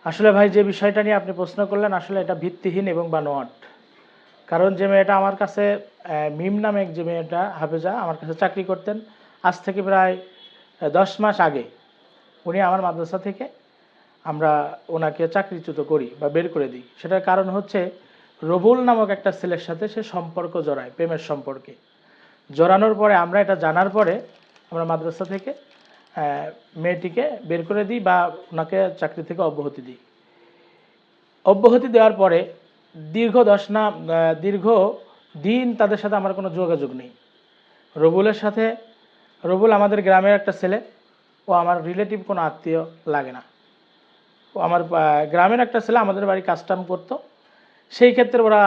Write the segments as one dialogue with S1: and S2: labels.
S1: আসলে ভাই যে বিষয়টা নিয়ে আপনি প্রশ্ন করলেন আসলে এটা ভিত্তিহীন এবং বানোয়াট। কারণ যে মেয়েটা আমার কাছে মিম নামে যে মেয়েটা হাফেজা আমার কাছে চাকরি করতেন, আজ থেকে প্রায় 10 মাস আগে উনি আমার মাদ্রাসা থেকে আমরা ওনাকে চাকরিচ্যুত করি বা বের করে দিই। সেটার কারণ হচ্ছে রবুল নামক একটা ছেলের সাথে সে সম্পর্ক জড়ায়, প্রেমের সম্পর্কে জড়ানোর পরে আমরা এটা জানার পরে আমরা মাদ্রাসা থেকে মেয়েটিকে বের করে দিই বা ওনাকে চাকরি থেকে অব্যাহতি দিই। অব্যাহতি দেওয়ার পরে দীর্ঘ দিন তাদের সাথে আমার কোনো যোগাযোগ নেই। রবুলের সাথে, রবুল আমাদের গ্রামের একটা ছেলে, ও আমার রিলেটিভ কোনো আত্মীয় লাগে না, ও আমার গ্রামের একটা ছেলে, আমাদের বাড়ি কাজটাম করতো। সেই ক্ষেত্রে ওরা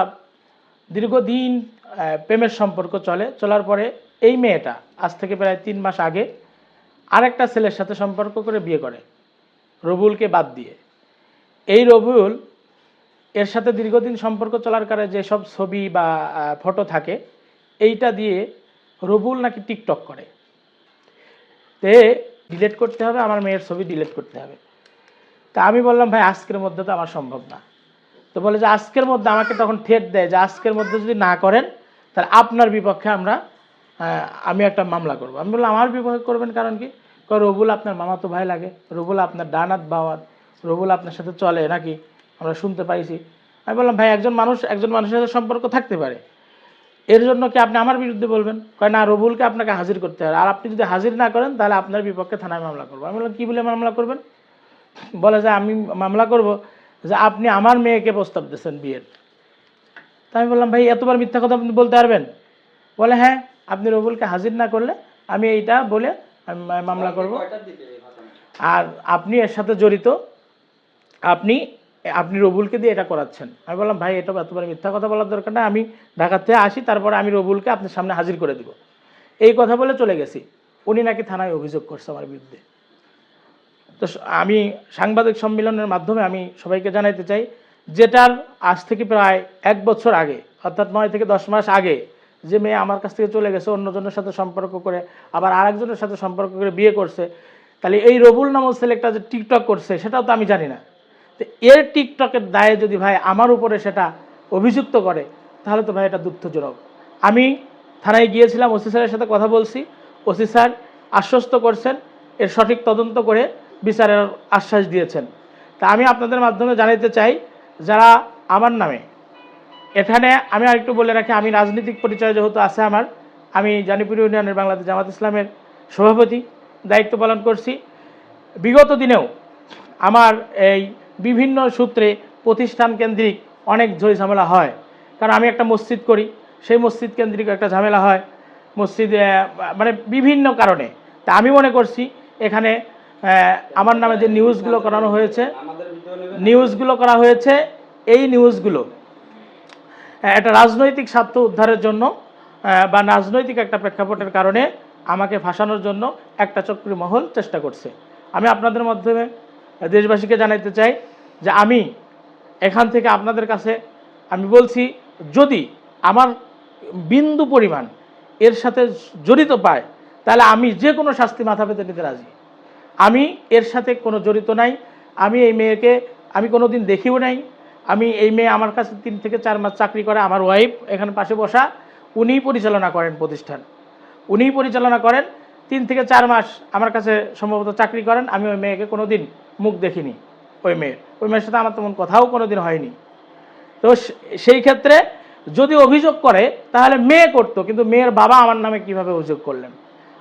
S1: দীর্ঘদিন প্রেমের সম্পর্ক চলার পরে এই মেয়েটা আজ থেকে প্রায় 3 মাস আগে আরেকটা ছেলের সাথে সম্পর্ক করে বিয়ে করে, রবুলকে বাদ দিয়ে। এই রবুল এর সাথে দীর্ঘদিন সম্পর্ক চলার কারণে যেসব ছবি বা ফটো থাকে এইটা দিয়ে রবুল নাকি টিকটক করে, তে ডিলিট করতে হবে, আমার মেয়ের ছবি ডিলিট করতে হবে। তা আমি বললাম ভাই আজকের মধ্যে তো আমার সম্ভব না। তো বলে যে আজকের মধ্যে, আমাকে তখন থ্রেট দেয় যে আজকের মধ্যে যদি না করেন তাহলে আপনার বিপক্ষে আমি একটা মামলা করব। আমি বললাম আমার বিপক্ষে করবেন কারণ কি? রবুল আপনার মামাতো ভাই লাগে, রবুল আপনার ডানাত বাওয়াত, রবুল আপনার সাথে চলে নাকি, আমরা শুনতে পাইছি। আমি বললাম ভাই একজন মানুষের সাথে সম্পর্ক থাকতে পারে, এর জন্য কি আপনি আমার বিরুদ্ধে বলবেন? কয় না, রবুলকে আপনাকে হাজির করতে হবে, আর আপনি যদি হাজির না করেন তাহলে আপনার বিপক্ষে থানায় মামলা করবো। আমি বললাম কী বলে মামলা করবেন? বলে যে আমি মামলা করব যে আপনি আমার মেয়েকে প্রস্তাব দিয়েছেন বিয়ের। তা আমি বললাম ভাই এতবার মিথ্যা কথা আপনি বলতে পারবেন? বলে হ্যাঁ, আপনি রবুলকে হাজির না করলে আমি এইটা বলে আমি মামলা করব, আর আপনি এর সাথে জড়িত, আপনি আপনি রবুলকে দিয়ে এটা করাচ্ছেন। আমি বললাম ভাই এটা এতবার মিথ্যা কথা বলার দরকার না, আমি ঢাকা থেকে আসি, তারপরে আমি রবুলকে আপনার সামনে হাজির করে দিব। এই কথা বলে চলে গেছি। উনি নাকি থানায় অভিযোগ করছে আমার বিরুদ্ধে। তো আমি সাংবাদিক সম্মেলনের মাধ্যমে আমি সবাইকে জানাইতে চাই, যেটার আজ থেকে প্রায় 1 বছর আগে, অর্থাৎ 9 থেকে 10 মাস আগে যে মেয়ে আমার কাছ থেকে চলে গেছে, অন্যজনের সাথে সম্পর্ক করে আবার আরেকজনের সাথে সম্পর্ক করে বিয়ে করছে, তাহলে এই রবুল নামক ছেলেটা যে টিকটক করছে সেটাও তো আমি জানি না। তো এর টিকটকের দায়ে যদি ভাই আমার উপরে সেটা অভিযুক্ত করে তাহলে তো ভাই এটা দুঃখজনক। আমি থানায় গিয়েছিলাম, ওসি স্যারের সাথে কথা বলছি, ওসি স্যার আশ্বস্ত করছেন এর সঠিক তদন্ত করে বিচারের আশ্বাস দিয়েছেন। তা আমি আপনাদের মাধ্যমে জানাতে চাই, যারা আমার নামে এখানে, আমি আরেকটু বলে রাখি, আমি রাজনৈতিক পরিচয় যেহেতু আছে আমার, আমি জানিপুর ইউনিয়নের বাংলাদেশ জামাত ইসলামের সভাপতি দায়িত্ব পালন করছি। বিগত দিনেও আমার এই বিভিন্ন সূত্রে প্রতিষ্ঠান কেন্দ্রিক অনেক ঝই ঝামেলা হয়, কারণ আমি একটা মসজিদ করি, সেই মসজিদ কেন্দ্রিক একটা ঝামেলা হয় মসজিদে, মানে বিভিন্ন কারণে। তা আমি মনে করছি এখানে আমার নামে যে নিউজগুলো করানো হয়েছে, এই নিউজগুলো একটা রাজনৈতিক স্বার্থ উদ্ধারের জন্য বা রাজনৈতিক একটা প্রেক্ষাপটের কারণে আমাকে ফাঁসানোর জন্য একটা চক্রী মহল চেষ্টা করছে। আমি আপনাদের মাধ্যমে দেশবাসীকে জানাইতে চাই যে আমি এখান থেকে আপনাদের কাছে আমি বলছি, যদি আমার বিন্দু পরিমাণ এর সাথে জড়িত পায় তাহলে আমি যে কোনো শাস্তি মাথা পেতে নিতে রাজি। আমি এর সাথে কোনো জড়িত নাই, আমি এই মেয়েকে আমি কোনো দিন দেখিও নাই। এই মেয়ে আমার কাছে 3 থেকে 4 মাস চাকরি করে, আমার ওয়াইফ এখানে পাশে বসা, উনিই পরিচালনা করেন প্রতিষ্ঠান, উনিই পরিচালনা করেন। 3 থেকে 4 মাস আমার কাছে সম্ভবত চাকরি করেন, আমি ওই মেয়েকে কোনো দিন মুখ দেখিনি। ওই মেয়ের সাথে আমার তেমন কথাও কোনো দিন হয়নি। তো সেই ক্ষেত্রে যদি অভিযোগ করে তাহলে মেয়ে করতো, কিন্তু মেয়ের বাবা আমার নামে কিভাবে অভিযোগ করলেন?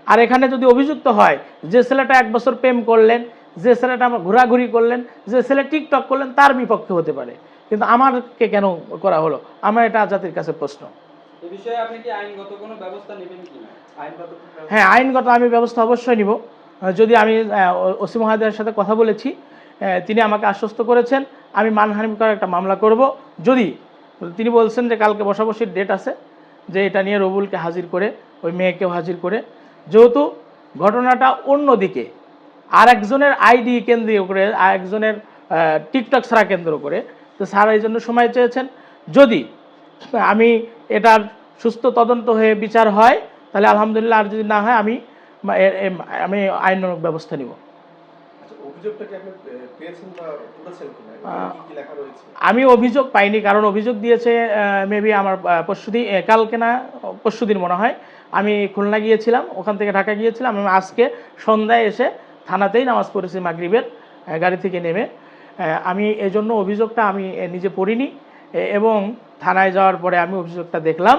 S1: আর এখানে যদি অভিযুক্ত হয় যে ছেলেটা 1 বছর প্রেম করলেন, যে ছেলেটা আমার ঘোরাঘুরি করলেন, যে ছেলে টিকটক করলেন, তার বিপক্ষে হতে পারে, কিন্তু আমারকে কেন করা হলো? আমার এটা জাতির কাছে প্রশ্ন।
S2: এই বিষয়ে আপনি কি আইনগত কোনো ব্যবস্থা নেবেন কিনা?
S1: হ্যাঁ, আইনগত আমি ব্যবস্থা অবশ্যই নিব। যদি আমি ওসি মহোদয়ের সাথে কথা বলেছি, তিনি আমাকে আশ্বস্ত করেছেন আমি মানহানি করার একটা মামলা করব। যদি তিনি বলছেন যে কালকে বসাবসির ডেট আছে, যে এটা নিয়ে রবুলকে হাজির করে ওই মেয়েকেও হাজির করে, যেহেতু ঘটনাটা অন্যদিকে আরেকজনের আইডি কেন্দ্র করে, আরেকজনের টিকটক ছাড়া কেন্দ্র করে, তো স্যার এই জন্য সময় চেয়েছেন। যদি আমি এটার সুস্থ তদন্ত হয়ে বিচার হয় তাহলে আলহামদুলিল্লাহ, আর যদি না হয় আমি আইনানুগ ব্যবস্থা নিব।
S3: অভিযোগটা কি আপনি পেয়েছেন বা করেছেন কিনা, কি কি লেখা রয়েছে?
S1: আমি অভিযোগ পাইনি, কারণ অভিযোগ দিয়েছে মেবি আমার পরশুদিন, কালকে না পরশুদিন মনে হয়। আমি খুলনা গিয়েছিলাম, ওখান থেকে ঢাকা গিয়েছিলাম। আমি আজকে সন্ধ্যায় এসে থানাতেই নামাজ পড়েছি মাগরিবের, গাড়ি থেকে নেমে। আমি এই জন্য অভিযোগটা আমি নিজে পড়িনি, এবং থানায় যাওয়ার পরে আমি অভিযোগটা দেখলাম,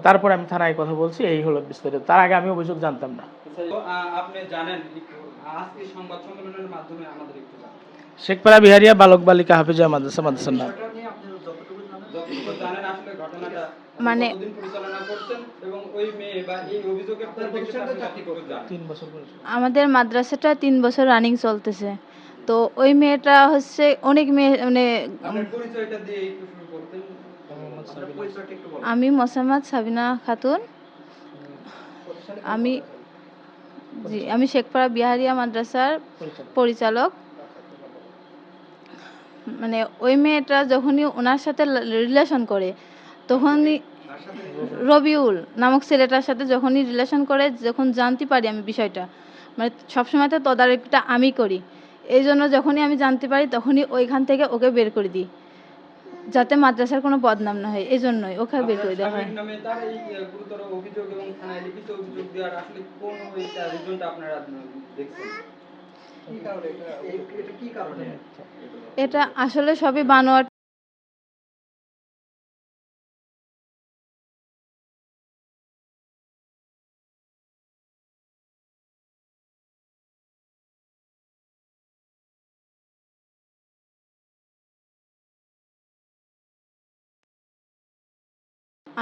S1: তারপরে আমি থানায় কথা বলছি। এই হলো বিস্তারিত, তার আগে আমি অভিযোগ জানতাম না।
S2: তো, আপনি জানেন একটু আজকে সংবাদ সম্মেলনের মাধ্যমে আমাদের একটু জানান।
S1: শেখপাড়া বিহারিয়া বালক বালিকা হাফিজা মাদ্রাসার নাম।
S2: যতটুকু জানেন আসলে ঘটনাটা
S4: মানে
S2: কতদিন পরিচালনা করছেন এবং ওই মেয়ে বা এই অভিযোগের পরিপ্রেক্ষিতে আপনি কতটুকু জানেন?
S1: 3 বছর করেছে।
S4: আমাদের মাদ্রাসাটা 3 বছর রানিং চলতেছে। তো ওই মেয়েটা হচ্ছে অনেক মেয়ে মানে
S2: আপনার পরিচয়টা দিয়ে একটু শুরু করতেন। আপনার পরিচয়টা একটু বলুন।
S4: আমি মোসাম্মদ সাবিনা খাতুন। আমি শেখপাড়া বিহারিয়া মাদ্রাসার পরিচালক। মানে ওই মেয়েটা যখনই ওনার সাথে রিলেশন করে, তখনই রবিউল নামক ছেলেটার সাথে যখনই রিলেশন করে, যখন জানতে পারি আমি বিষয়টা, মানে সবসময় তো তদারকিটা আমি করি। এই জন্য যখনই আমি জানতে পারি তখনই ওইখান থেকে ওকে বের করে দিই, যাতে মাদ্রাসার কোনো বদনাম না হয়। এই জন্যই ওকে বের করে দেওয়া হয়।
S2: স্বামীর নামে তার এই গুরুতর অভিযোগ এবং থানায় লিখিত অভিযোগ দেওয়ার আসলে কোন ওইটা রিজনটা আপনারা দেখছেন? কি কারণে এটা কি কারণে?
S4: এটা আসলে সবই বানোয়াট।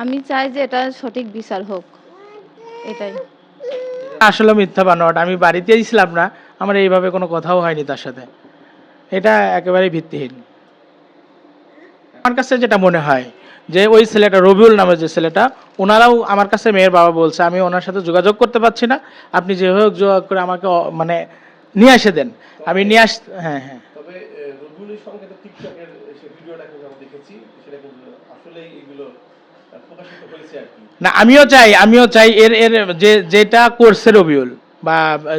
S4: আমি চাই যে এটা সঠিক বিচার হোক, এটাই।
S1: আসলে মিথ্যা বানোয়াট, আমি বাড়িতেই ছিলাম না, আমার এইভাবে কোনো কথাও হয়নি তার সাথে। এটা একেবারেই ভিত্তিহীন। আমার কাছে যেটা মনে হয় যে ওই ছেলেটা রবিউল নামের যে ছেলেটা, ওনারাও আমার কাছে মেয়ের বাবা বলছে আমি ওনার সাথে যোগাযোগ করতে পারছি না, আপনি যেভাবে হোক যোগাযোগ করে আমাকে মানে নিয়ে এসে দেন, আমি নিয়ে আস। হ্যাঁ হ্যাঁ,
S3: তবে রবিউলের সঙ্গে তো টিকটকের সে ভিডিওটা কিন্তু আমরা দেখেছি, সেটা কিন্তু আসলে এগুলো প্রকাশিত হয়েছে আর কি।
S1: না আমিও চাই এর এর যেটা করছে রবিউল, বা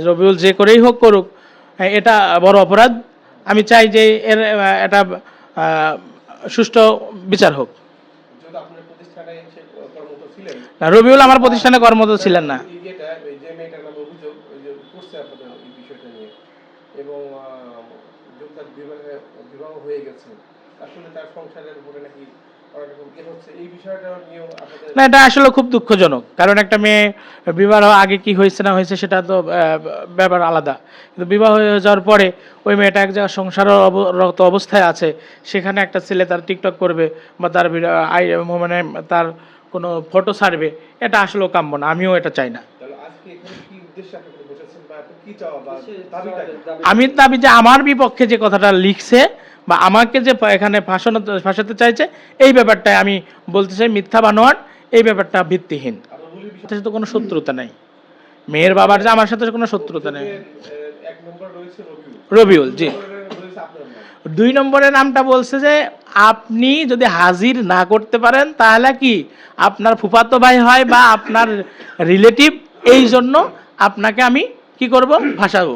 S1: রবিউল যে করেই হোক করুক, এটা বড় অপরাধ। আমি চাই যে এর একটা সুষ্ঠু বিচার হোক।
S3: যেহেতু আপনার প্রতিষ্ঠানে সে কর্মরত ছিলেন,
S1: না, রবিউল আমার প্রতিষ্ঠানে কর্মরত ছিলেন না।
S3: এই যে মেয়েটার নামে অভিযোগ ওই যে করছে আপনাদের এই বিষয়টা নিয়ে, এবং যোগদান বিবাহ হয়ে গেছে, আসলে তার সংসারের উপরে নাকি অনেক হচ্ছে, এই বিষয়টা নিয়েও আপনাদের।
S1: না, এটা আসলে খুব দুঃখজনক, কারণ একটা মেয়ে বিবাহ আগে কি হয়েছে না হয়েছে সেটা তো ব্যাপার আলাদা, কিন্তু বিবাহ হয়ে যাওয়ার পরে ওই মেয়েটা এক জায়গায় সংসাররত অবস্থায় আছে, সেখানে একটা ছেলে তার টিকটক করবে বা তার মানে তার কোনো ফটো ছাড়বে, এটা আসলে কাম্য না, আমিও এটা চাই না।
S3: তাহলে আজকে এখানে কি উদ্দেশ্যে আপনি বসেছেন বা আপনি কি চাওয়া বা দাবিটা কি?
S1: আমি দাবি যে আমার বিপক্ষে যে কথাটা লিখছে বা আমাকে যে এখানে ফাঁসাতে চাইছে, এই ব্যাপারটাই আমি বলতে চাই মিথ্যা বানোয়াট, এই ব্যাপারটা ভিত্তিহীন।
S3: আর রবিউলের বিষয়ে
S1: তার সাথে কোনো শত্রুতা নেই, মেয়ের বাবার যে আমার সাথে কোনো শত্রুতা নেই।
S3: এক নম্বর রয়েছে
S1: রবিউল, জি।
S3: রয়েছে আপনার নাম।
S1: 2 নম্বরের নামটা বলছে যে আপনি যদি হাজির না করতে পারেন তাহলে কি আপনার ফুফাতো ভাই হয় বা আপনার রিলেটিভ, এই জন্য আপনাকে আমি কি করব, ফাঁসাবো,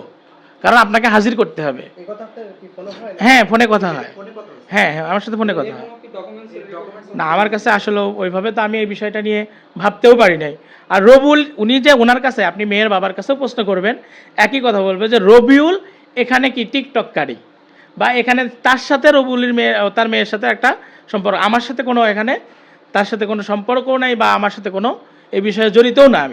S1: কারণ আপনাকে হাজির করতে হবে।
S3: এই কথা আপনার কি ফলো হয়?
S1: হ্যাঁ, ফোনে কথা হয়।
S3: ফোনে কথা হচ্ছে?
S1: হ্যাঁ হ্যাঁ, আমার সাথে ফোনে কথা হয়।
S2: কোনো কি ডকুমেন্টস
S1: না, আমার কাছে আসলে ওইভাবে তো আমি এই বিষয়টা নিয়ে ভাবতেও পারি নাই। আর রবিউল, উনি যে ওনার কাছে, আপনি মেয়ের বাবার কাছেও প্রশ্ন করবেন, একই কথা বলবে যে রবিউল এখানে কি টিকটককারী, বা এখানে তার সাথে রবিউলের মেয়ে, তার মেয়ের সাথে একটা সম্পর্ক, আমার সাথে কোনো এখানে তার সাথে কোনো সম্পর্কও নাই, বা আমার সাথে কোনো এই বিষয়ে জড়িতও না আমি।